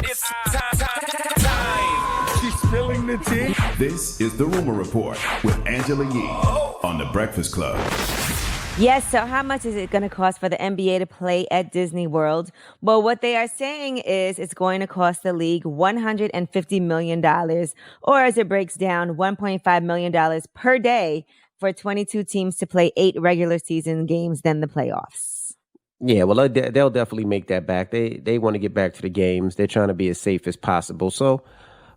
It's time. She's spilling the tea. This is The Rumor Report with Angela Yee on The Breakfast Club. Yes, so how much is it going to cost for the NBA to play at Disney World? Well, what they are saying is it's going to cost the league $150 million, or as it breaks down, $1.5 million per day for 22 teams to play 8 regular season games, then the playoffs. Yeah, well, they'll definitely make that back. They want to get back to the games. They're trying to be as safe as possible. So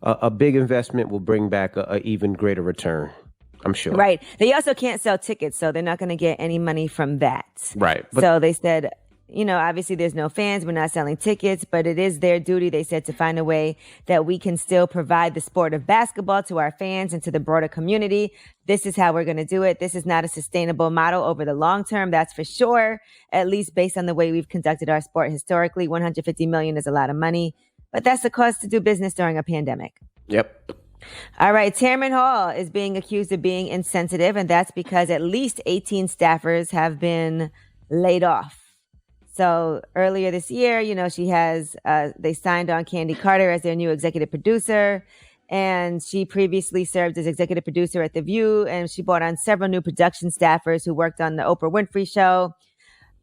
a big investment will bring back a even greater return, I'm sure. Right. They also can't sell tickets, so they're not going to get any money from that. Right. So they said, obviously there's no fans. We're not selling tickets, but it is their duty, they said, to find a way that we can still provide the sport of basketball to our fans and to the broader community. This is how we're going to do it. This is not a sustainable model over the long term, that's for sure, at least based on the way we've conducted our sport historically. $150 million is a lot of money, but that's the cost to do business during a pandemic. Yep. All right. Tamron Hall is being accused of being insensitive, and that's because at least 18 staffers have been laid off. So earlier this year, she has, they signed on Candy Carter as their new executive producer, and she previously served as executive producer at The View, and she brought on several new production staffers who worked on the Oprah Winfrey Show.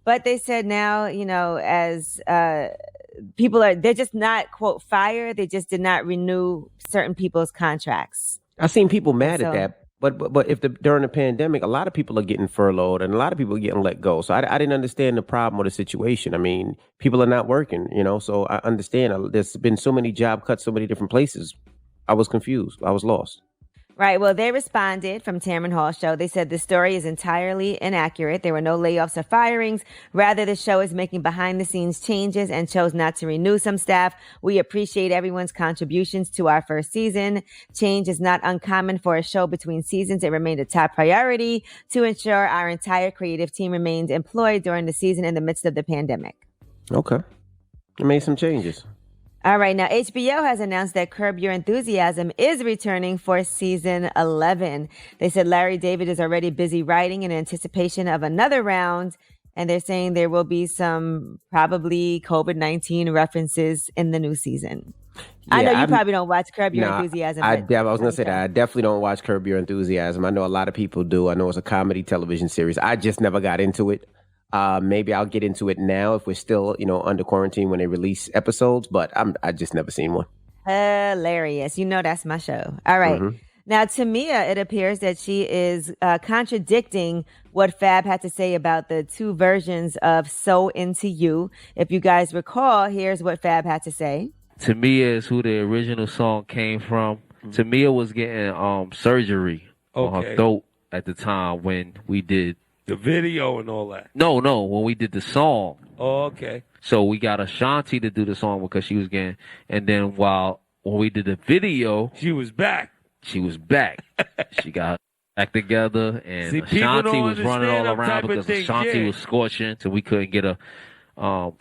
But they said now, as they're just not, quote, fired. They just did not renew certain people's contracts. I've seen people mad at that. But if during the pandemic, a lot of people are getting furloughed and a lot of people are getting let go. So I didn't understand the problem or the situation. I mean, people are not working, so I understand. There's been so many job cuts, so many different places. I was confused. I was lost. Right. Well, they responded from Tamron Hall show. They said the story is entirely inaccurate. There were no layoffs or firings. Rather, the show is making behind the scenes changes and chose not to renew some staff. We appreciate everyone's contributions to our first season. Change is not uncommon for a show between seasons. It remained a top priority to ensure our entire creative team remained employed during the season in the midst of the pandemic. Okay. They made some changes. All right. Now, HBO has announced that Curb Your Enthusiasm is returning for season 11. They said Larry David is already busy writing in anticipation of another round. And they're saying there will be some probably COVID-19 references in the new season. Yeah, I know you probably don't watch Curb Your Enthusiasm. I was going to say that. I definitely don't watch Curb Your Enthusiasm. I know a lot of people do. I know it's a comedy television series. I just never got into it. Maybe I'll get into it now if we're still, under quarantine when they release episodes, but I just never seen one. Hilarious. That's my show. All right. Mm-hmm. Now, Tamia, it appears that she is contradicting what Fab had to say about the 2 versions of So Into You. If you guys recall, here's what Fab had to say. Tamia is who the original song came from. Tamia was getting surgery on her throat at the time when we did the video and all that. No, when we did the song. Oh, okay. So we got Ashanti to do the song because she was getting, and then when we did the video, she was back. She got back together, and Ashanti was running all around because Ashanti was scorching, so we couldn't get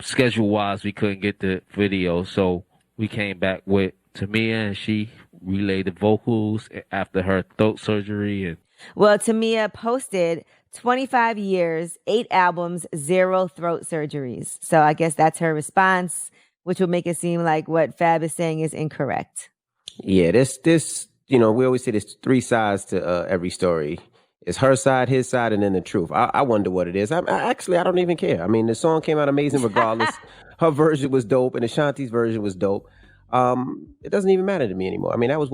schedule wise, we couldn't get the video. So we came back with Tamia, and she relayed the vocals after her throat surgery. Well, Tamia posted 25 years, 8 albums, 0 throat surgeries. So I guess that's her response, which would make it seem like what Fab is saying is incorrect. Yeah, this, we always say there's 3 sides to every story. It's her side, his side, and then the truth. I wonder what it is. I don't even care. I mean, the song came out amazing regardless. Her version was dope, and Ashanti's version was dope. It doesn't even matter to me anymore. I mean, that was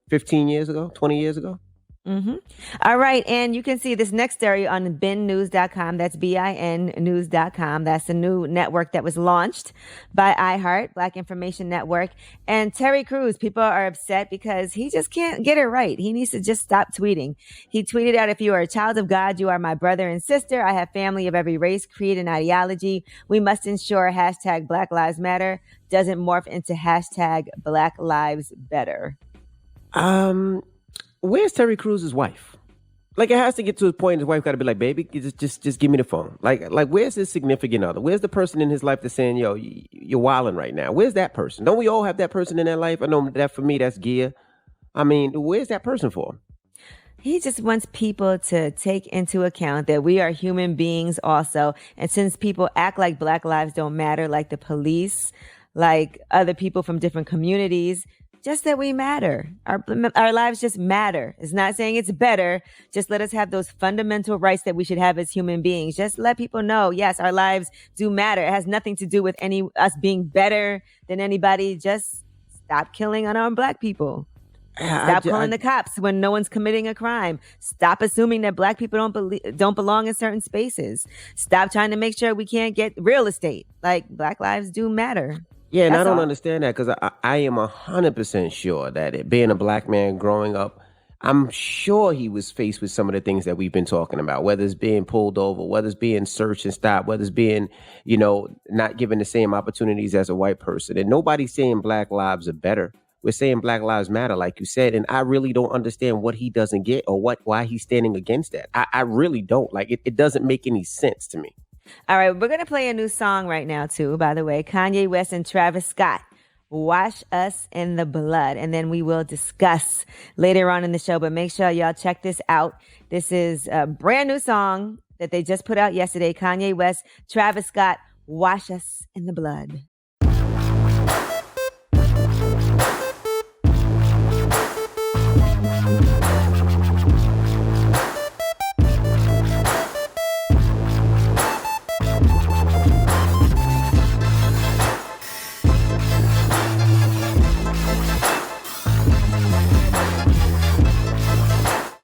15 years ago, 20 years ago? Mm-hmm. All right. And you can see this next story on binnews.com. That's BIN news.com. That's a new network that was launched by iHeart, Black Information Network. And Terry Crews, people are upset because he just can't get it right. He needs to just stop tweeting. He tweeted out, "If you are a child of God, you are my brother and sister. I have family of every race, creed, and ideology. We must ensure hashtag Black Lives Matter doesn't morph into hashtag Black Lives Better." Where's Terry Crews' wife? It has to get to a point his wife got to be like, "Baby, just give me the phone." Like where's his significant other? Where's the person in his life that's saying, "Yo, you're wilding right now"? Where's that person? Don't we all have that person in their life? I know that for me, that's Gia. I mean, where's that person for? He just wants people to take into account that we are human beings also. And since people act like Black lives don't matter, like the police, like other people from different communities. Just that we matter. Our lives just matter. It's not saying it's better. Just let us have those fundamental rights that we should have as human beings. Just let people know, yes, our lives do matter. It has nothing to do with us being better than anybody. Just stop killing unarmed Black people. Stop calling the cops when no one's committing a crime. Stop assuming that Black people don't belong in certain spaces. Stop trying to make sure we can't get real estate. Like, Black lives do matter. Yeah, and I don't understand that, because I am 100% sure that being a Black man growing up, I'm sure he was faced with some of the things that we've been talking about, whether it's being pulled over, whether it's being searched and stopped, whether it's being, not given the same opportunities as a white person. And nobody's saying Black lives are better. We're saying Black lives matter, like you said. And I really don't understand what he doesn't get or why he's standing against that. I really don't. Like, it doesn't make any sense to me. All right, we're going to play a new song right now, too, by the way. Kanye West and Travis Scott, Wash Us in the Blood. And then we will discuss later on in the show. But make sure y'all check this out. This is a brand new song that they just put out yesterday. Kanye West, Travis Scott, Wash Us in the Blood.